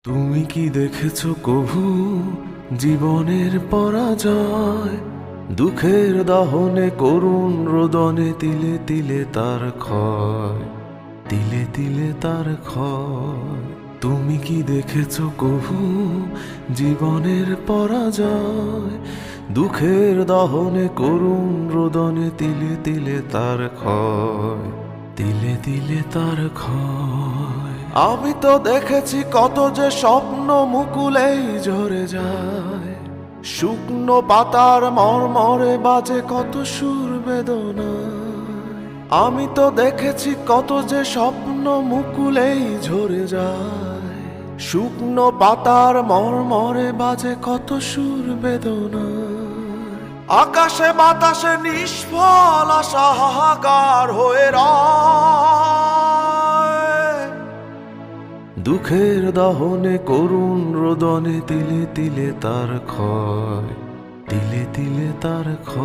তুমি কি দেখেছো কভু জীবনের পরাজয়? দুঃখের দহনে করুণ রোদনে তিলে তিলে তার ক্ষয়, তিলে তিলে তার ক্ষয়। তুমি কি দেখেছো কভু জীবনের পরাজয়? দুঃখের দহনে করুণ রোদনে তিলে তিলে তার ক্ষয়, তিলে তিলে তার ক্ষয়। আমি তো দেখেছি কত যে স্বপ্ন মুকুলেই ঝরে যায়, শুকনো পাতার মরমরে বাজে কত সুর বেদনায়। আমি তো দেখেছি কত যে স্বপ্ন মুকুলেই ঝরে যায়, শুকনো পাতার মরমরে বাজে কত সুর বেদনায়। আকাশে বাতাসে নিষ্ফল আশা হাহাকার হয়ে রয়, দুঃখের দহনে করুণ রোদনে তিলে তিলে তার ক্ষয়, তিলে তিলে তার ক্ষয়।